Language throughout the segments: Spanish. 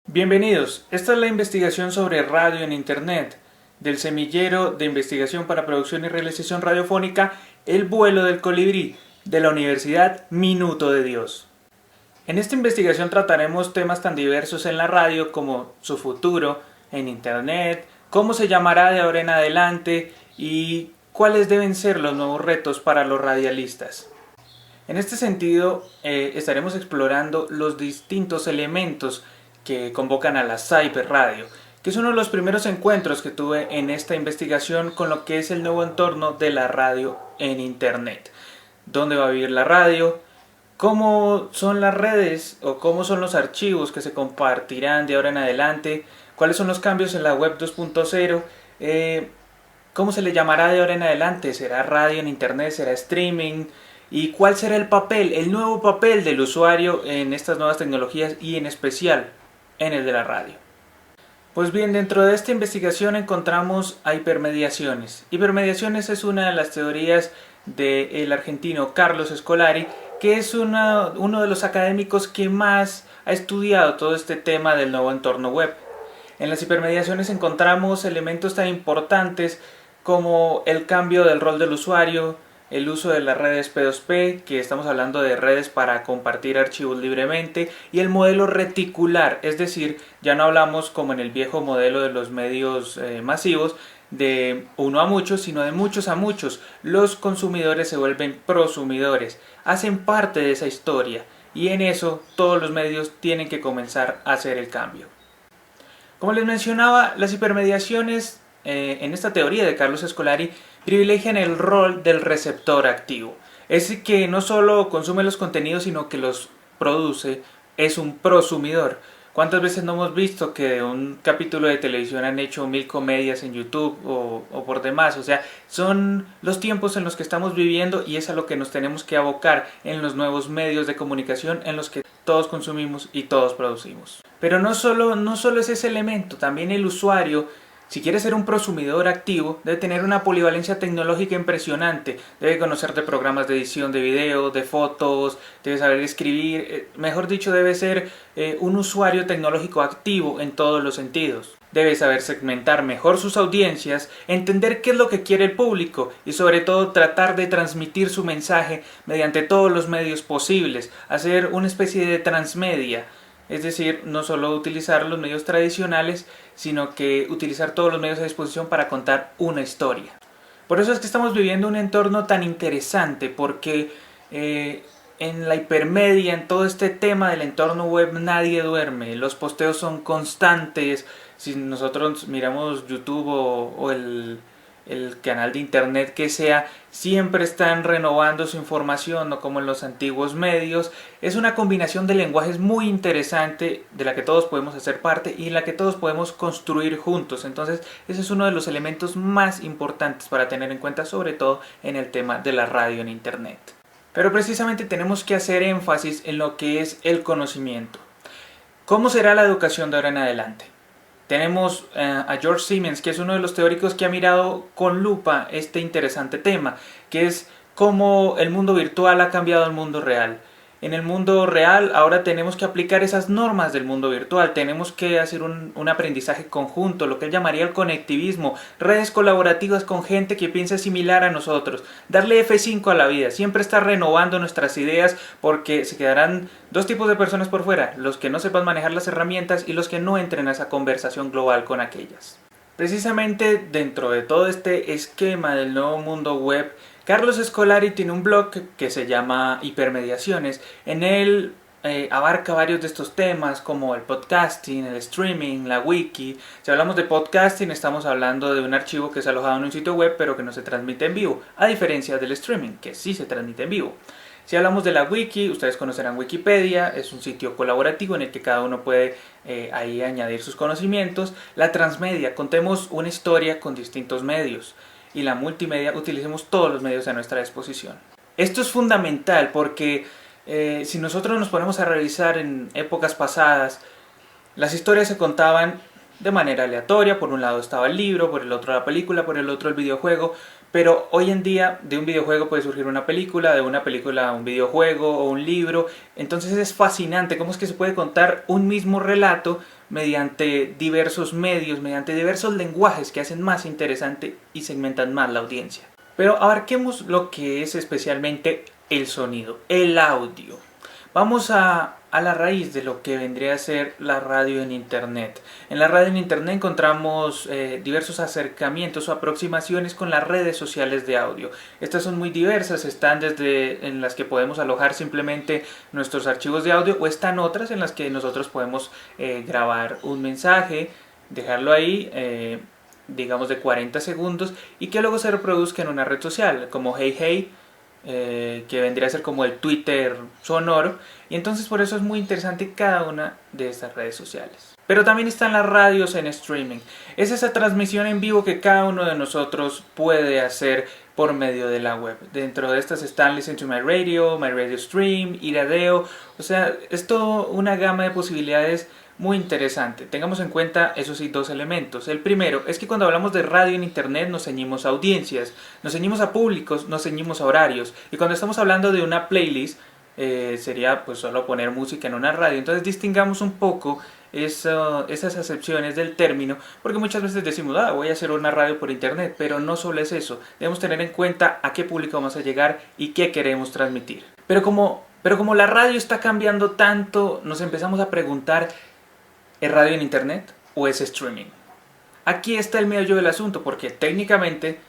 Bienvenidos, esta es la investigación sobre radio en Internet, del semillero de investigación para producción y realización radiofónica El vuelo del colibrí, de la Universidad Minuto de Dios. En esta investigación trataremos temas tan diversos en la radio como su futuro en Internet, cómo se llamará de ahora en adelante y cuáles deben ser los nuevos retos para los radialistas. En este sentido, estaremos explorando los distintos elementos que convocan a la cyberradio, que es uno de los primeros encuentros que tuve en esta investigación con lo que es el nuevo entorno de la radio en Internet. ¿Dónde va a vivir la radio? ¿Cómo son las redes o cómo son los archivos que se compartirán de ahora en adelante? ¿Cuáles son los cambios en la web 2.0? ¿Cómo se le llamará de ahora en adelante? ¿Será radio en Internet? ¿Será streaming? ¿Y cuál será el nuevo papel del usuario en estas nuevas tecnologías y en especial en el de la radio? Pues bien, dentro de esta investigación encontramos a hipermediaciones. Hipermediaciones es una de las teorías del argentino Carlos Scolari, que es uno de los académicos que más ha estudiado todo este tema del nuevo entorno web. En las hipermediaciones encontramos elementos tan importantes como el cambio del rol del usuario, el uso de las redes P2P, que estamos hablando de redes para compartir archivos libremente, y el modelo reticular, es decir, ya no hablamos como en el viejo modelo de los medios masivos, de uno a muchos, sino de muchos a muchos. Los consumidores se vuelven prosumidores, hacen parte de esa historia, y en eso todos los medios tienen que comenzar a hacer el cambio. Como les mencionaba, las hipermediaciones en esta teoría de Carlos Scolari privilegian el rol del receptor activo. Es que no solo consume los contenidos, sino que los produce, es un prosumidor. ¿Cuántas veces no hemos visto que de un capítulo de televisión han hecho 1000 comedias en YouTube o por demás? O sea, son los tiempos en los que estamos viviendo y es a lo que nos tenemos que abocar en los nuevos medios de comunicación en los que todos consumimos y todos producimos. Pero no solo es ese elemento, también el usuario, si quiere ser un prosumidor activo, debe tener una polivalencia tecnológica impresionante. Debe conocer de programas de edición de video, de fotos, debe saber escribir, mejor dicho, debe ser un usuario tecnológico activo en todos los sentidos. Debe saber segmentar mejor sus audiencias, entender qué es lo que quiere el público y sobre todo tratar de transmitir su mensaje mediante todos los medios posibles, hacer una especie de transmedia. Es decir, no solo utilizar los medios tradicionales, sino que utilizar todos los medios a disposición para contar una historia. Por eso es que estamos viviendo un entorno tan interesante, porque en la hipermedia, en todo este tema del entorno web, nadie duerme. Los posteos son constantes. Si nosotros miramos YouTube o el canal de internet que sea, siempre están renovando su información, no como en los antiguos medios. Es una combinación de lenguajes muy interesante de la que todos podemos hacer parte y en la que todos podemos construir juntos. Entonces ese es uno de los elementos más importantes para tener en cuenta, sobre todo en el tema de la radio en internet. Pero precisamente tenemos que hacer énfasis en lo que es el conocimiento. ¿Cómo será la educación de ahora en adelante? Tenemos a George Siemens, que es uno de los teóricos que ha mirado con lupa este interesante tema, que es cómo el mundo virtual ha cambiado el mundo real. En el mundo real ahora tenemos que aplicar esas normas del mundo virtual, tenemos que hacer un aprendizaje conjunto, lo que él llamaría el conectivismo, redes colaborativas con gente que piensa similar a nosotros, darle F5 a la vida, siempre estar renovando nuestras ideas, porque se quedarán dos tipos de personas por fuera, los que no sepan manejar las herramientas y los que no entren a esa conversación global con aquellas. Precisamente dentro de todo este esquema del nuevo mundo web, Carlos Scolari tiene un blog que se llama Hipermediaciones. En él abarca varios de estos temas como el podcasting, el streaming, la wiki. Si hablamos de podcasting, estamos hablando de un archivo que es alojado en un sitio web pero que no se transmite en vivo, a diferencia del streaming, que sí se transmite en vivo. Si hablamos de la wiki, ustedes conocerán Wikipedia, es un sitio colaborativo en el que cada uno puede ahí añadir sus conocimientos. La transmedia, contemos una historia con distintos medios. Y la multimedia, utilicemos todos los medios a nuestra disposición. Esto es fundamental porque si nosotros nos ponemos a revisar en épocas pasadas, las historias se contaban de manera aleatoria. Por un lado estaba el libro, por el otro la película, por el otro el videojuego. Pero hoy en día de un videojuego puede surgir una película, de una película un videojuego o un libro. Entonces es fascinante cómo es que se puede contar un mismo relato mediante diversos medios, mediante diversos lenguajes que hacen más interesante y segmentan más la audiencia. Pero abarquemos lo que es especialmente el sonido, el audio. Vamos a la raíz de lo que vendría a ser la radio en Internet. En la radio en Internet encontramos diversos acercamientos o aproximaciones con las redes sociales de audio. Estas son muy diversas, están desde en las que podemos alojar simplemente nuestros archivos de audio, o están otras en las que nosotros podemos grabar un mensaje, dejarlo ahí, digamos de 40 segundos, y que luego se reproduzca en una red social como Hey Hey, que vendría a ser como el Twitter sonoro. Y entonces por eso es muy interesante cada una de estas redes sociales. Pero también están las radios en streaming. Es esa transmisión en vivo que cada uno de nosotros puede hacer por medio de la web. Dentro de estas están Listen to My Radio Stream, Iradeo. O sea, es toda una gama de posibilidades muy interesante. Tengamos en cuenta, eso sí, dos elementos. El primero es que cuando hablamos de radio en Internet nos ceñimos a audiencias, nos ceñimos a públicos, nos ceñimos a horarios. Y cuando estamos hablando de una playlist, sería pues solo poner música en una radio. Entonces distingamos un poco esas acepciones del término, porque muchas veces decimos, voy a hacer una radio por Internet, pero no solo es eso. Debemos tener en cuenta a qué público vamos a llegar y qué queremos transmitir. Pero como la radio está cambiando tanto, nos empezamos a preguntar, ¿es radio en Internet o es streaming? Aquí está el meollo del asunto, porque técnicamente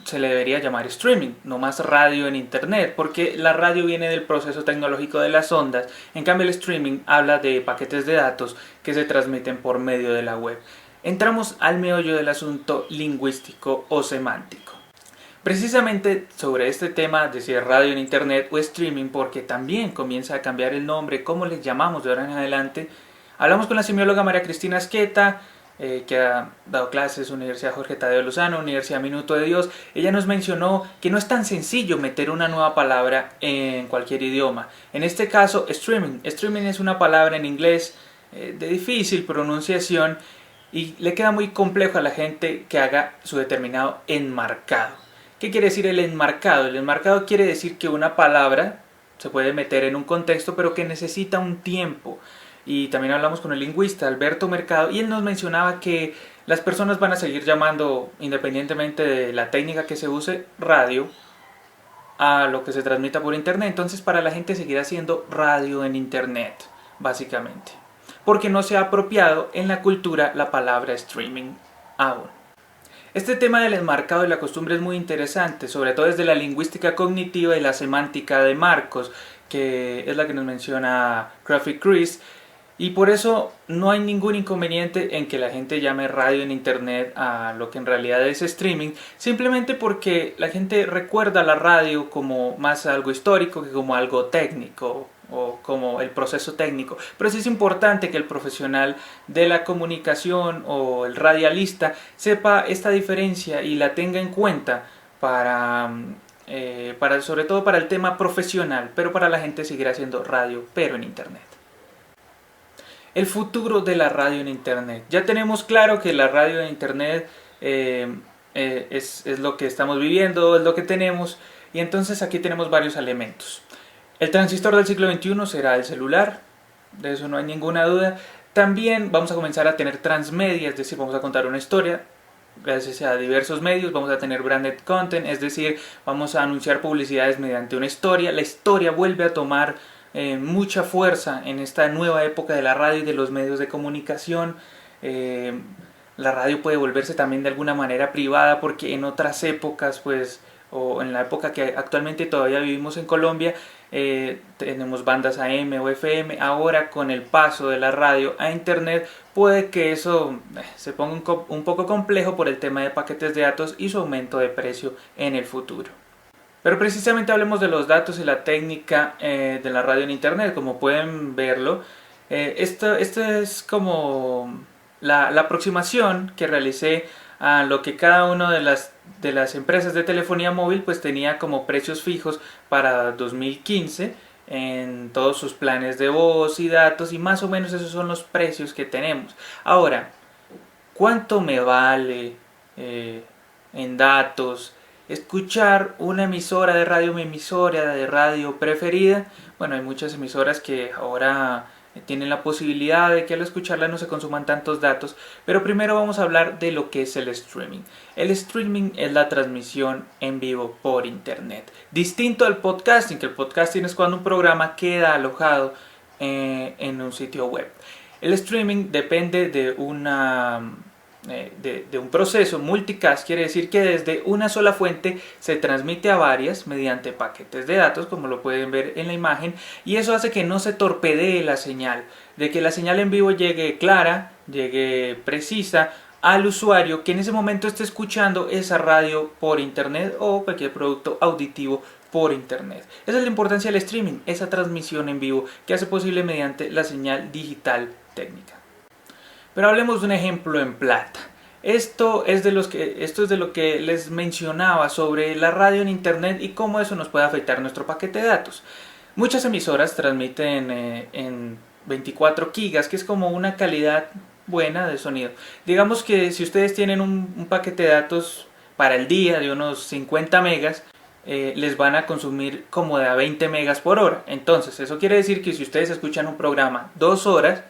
se le debería llamar streaming, no más radio en Internet, porque la radio viene del proceso tecnológico de las ondas. En cambio el streaming habla de paquetes de datos que se transmiten por medio de la web. Entramos al meollo del asunto lingüístico o semántico. Precisamente sobre este tema de si es radio en Internet o streaming, porque también comienza a cambiar el nombre, cómo les llamamos de ahora en adelante, hablamos con la semióloga María Cristina Asqueta, que ha dado clases en la Universidad Jorge Tadeo Lozano, Universidad Minuto de Dios. Ella nos mencionó que no es tan sencillo meter una nueva palabra en cualquier idioma. En este caso, streaming. Streaming es una palabra en inglés de difícil pronunciación y le queda muy complejo a la gente que haga su determinado enmarcado. ¿Qué quiere decir el enmarcado? El enmarcado quiere decir que una palabra se puede meter en un contexto, pero que necesita un tiempo. Y también hablamos con el lingüista Alberto Mercado, y él nos mencionaba que las personas van a seguir llamando, independientemente de la técnica que se use, radio a lo que se transmita por Internet. Entonces para la gente seguirá siendo radio en Internet, básicamente, porque no se ha apropiado en la cultura la palabra streaming aún. Este tema del enmarcado y la costumbre es muy interesante, sobre todo desde la lingüística cognitiva y la semántica de marcos, que es la que nos menciona Crawford Chris. Y por eso no hay ningún inconveniente en que la gente llame radio en Internet a lo que en realidad es streaming, simplemente porque la gente recuerda la radio como más algo histórico que como algo técnico o como el proceso técnico. Pero sí es importante que el profesional de la comunicación o el radialista sepa esta diferencia y la tenga en cuenta sobre todo para el tema profesional, pero para la gente seguirá siendo radio, pero en Internet. El futuro de la radio en Internet. Ya tenemos claro que la radio en Internet es lo que estamos viviendo, es lo que tenemos, y entonces aquí tenemos varios elementos. El transistor del siglo XXI será el celular, de eso no hay ninguna duda. También vamos a comenzar a tener transmedia, es decir, vamos a contar una historia gracias a diversos medios. Vamos a tener branded content, es decir, vamos a anunciar publicidades mediante una historia. La historia vuelve a tomar mucha fuerza en esta nueva época de la radio y de los medios de comunicación. La radio puede volverse también de alguna manera privada, porque en otras épocas, pues, o en la época que actualmente todavía vivimos en Colombia, tenemos bandas AM o FM. Ahora, con el paso de la radio a Internet, puede que eso se ponga un poco complejo por el tema de paquetes de datos y su aumento de precio en el futuro. Pero precisamente hablemos de los datos y la técnica de la radio en Internet. Como pueden verlo, esto es como la aproximación que realicé a lo que cada una de las empresas de telefonía móvil pues tenía como precios fijos para 2015 en todos sus planes de voz y datos, y más o menos esos son los precios que tenemos. Ahora, ¿Cuánto me vale en datos escuchar una emisora de radio, mi emisora de radio preferida? Bueno, hay muchas emisoras que ahora tienen la posibilidad de que al escucharla no se consuman tantos datos, pero primero vamos a hablar de lo que es el streaming. El streaming es la transmisión en vivo por internet. Distinto al podcasting, que el podcasting es cuando un programa queda alojado en un sitio web. El streaming depende de un proceso multicast, quiere decir que desde una sola fuente se transmite a varias mediante paquetes de datos, como lo pueden ver en la imagen, y eso hace que no se torpedee la señal, de que la señal en vivo llegue clara, llegue precisa al usuario que en ese momento esté escuchando esa radio por internet o cualquier producto auditivo por internet. Esa es la importancia del streaming, esa transmisión en vivo que hace posible mediante la señal digital técnica. Pero hablemos de un ejemplo en plata. Esto es de lo que les mencionaba sobre la radio en internet y cómo eso nos puede afectar nuestro paquete de datos. Muchas emisoras transmiten en 24 gigas, que es como una calidad buena de sonido. Digamos que si ustedes tienen un paquete de datos para el día de unos 50 megas, les van a consumir como de a 20 megas por hora. Entonces, eso quiere decir que si ustedes escuchan un programa 2 horas,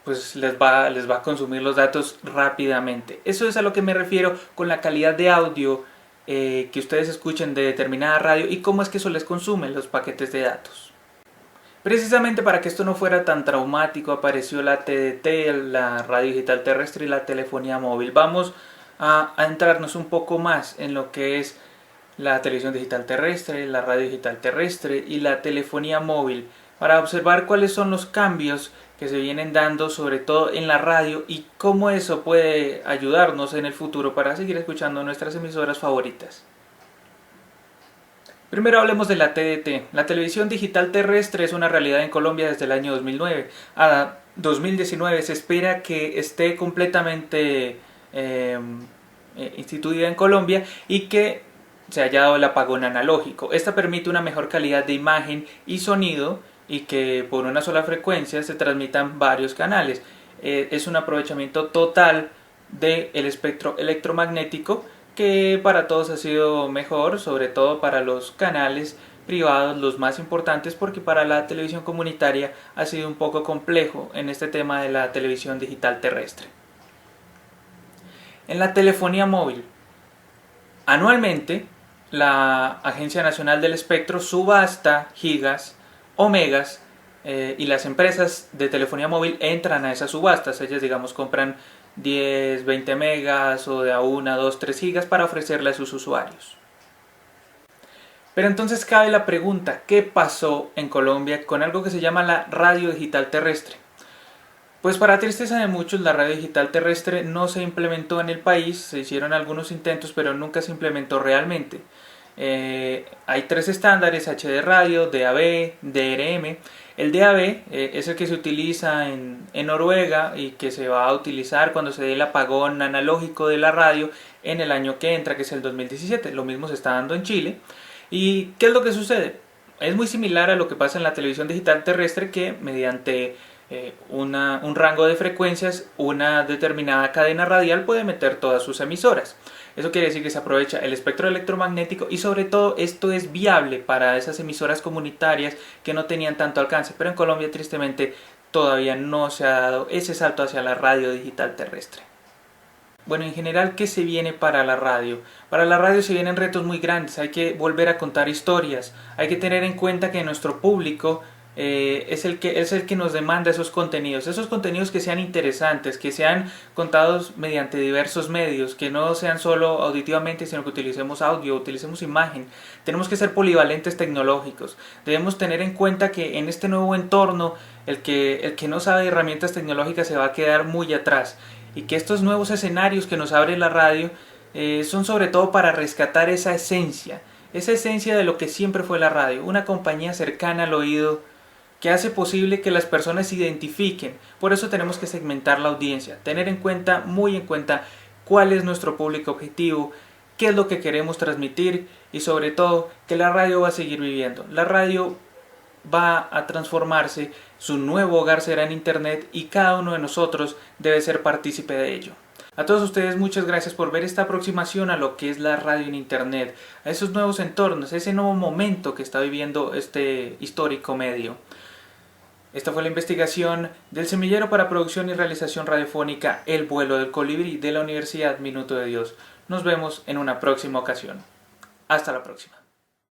pues les va a consumir los datos rápidamente. Eso es a lo que me refiero con la calidad de audio que ustedes escuchen de determinada radio y cómo es que eso les consume los paquetes de datos. Precisamente para que esto no fuera tan traumático apareció la TDT, la radio digital terrestre y la telefonía móvil. Vamos a entrarnos un poco más en lo que es la televisión digital terrestre, la radio digital terrestre y la telefonía móvil para observar cuáles son los cambios que se vienen dando sobre todo en la radio y cómo eso puede ayudarnos en el futuro para seguir escuchando nuestras emisoras favoritas. Primero hablemos de la TDT. La televisión digital terrestre es una realidad en Colombia desde el año 2009. A 2019 se espera que esté completamente instituida en Colombia y que se haya dado el apagón analógico. Esta permite una mejor calidad de imagen y sonido y que por una sola frecuencia se transmitan varios canales. Es un aprovechamiento total del espectro electromagnético que para todos ha sido mejor, sobre todo para los canales privados, los más importantes, porque para la televisión comunitaria ha sido un poco complejo en este tema de la televisión digital terrestre. En la telefonía móvil, anualmente la Agencia Nacional del Espectro subasta gigas o megas y las empresas de telefonía móvil entran a esas subastas. Ellas, digamos, compran 10, 20 megas o de a 1, 2, 3 gigas para ofrecerle a sus usuarios. Pero entonces cabe la pregunta, ¿qué pasó en Colombia con algo que se llama la radio digital terrestre? Pues para tristeza de muchos, la radio digital terrestre no se implementó en el país, se hicieron algunos intentos, pero nunca se implementó realmente. Hay 3 estándares: HD radio, DAB, DRM. El DAB es el que se utiliza en Noruega y que se va a utilizar cuando se dé el apagón analógico de la radio en el año que entra, que es el 2017. Lo mismo se está dando en Chile. ¿Y qué es lo que sucede? Es muy similar a lo que pasa en la televisión digital terrestre, que mediante un rango de frecuencias, una determinada cadena radial puede meter todas sus emisoras. Eso quiere decir que se aprovecha el espectro electromagnético y sobre todo esto es viable para esas emisoras comunitarias que no tenían tanto alcance, pero en Colombia tristemente todavía no se ha dado ese salto hacia la radio digital terrestre. Bueno, en general, ¿qué se viene para la radio? Para la radio se vienen retos muy grandes, hay que volver a contar historias, hay que tener en cuenta que nuestro público es el que nos demanda esos contenidos que sean interesantes, que sean contados mediante diversos medios, que no sean solo auditivamente, sino que utilicemos audio, utilicemos imagen. Tenemos que ser polivalentes tecnológicos. Debemos tener en cuenta que en este nuevo entorno el que no sabe de herramientas tecnológicas se va a quedar muy atrás, y que estos nuevos escenarios que nos abre la radio son sobre todo para rescatar esa esencia de lo que siempre fue la radio, una compañía cercana al oído que hace posible que las personas se identifiquen. Por eso tenemos que segmentar la audiencia, tener muy en cuenta cuál es nuestro público objetivo, qué es lo que queremos transmitir y sobre todo que la radio va a seguir viviendo. La radio va a transformarse, su nuevo hogar será en internet y cada uno de nosotros debe ser partícipe de ello. A todos ustedes muchas gracias por ver esta aproximación a lo que es la radio en internet, a esos nuevos entornos, a ese nuevo momento que está viviendo este histórico medio. Esta fue la investigación del Semillero para Producción y Realización Radiofónica El Vuelo del Colibrí de la Universidad Minuto de Dios. Nos vemos en una próxima ocasión. Hasta la próxima.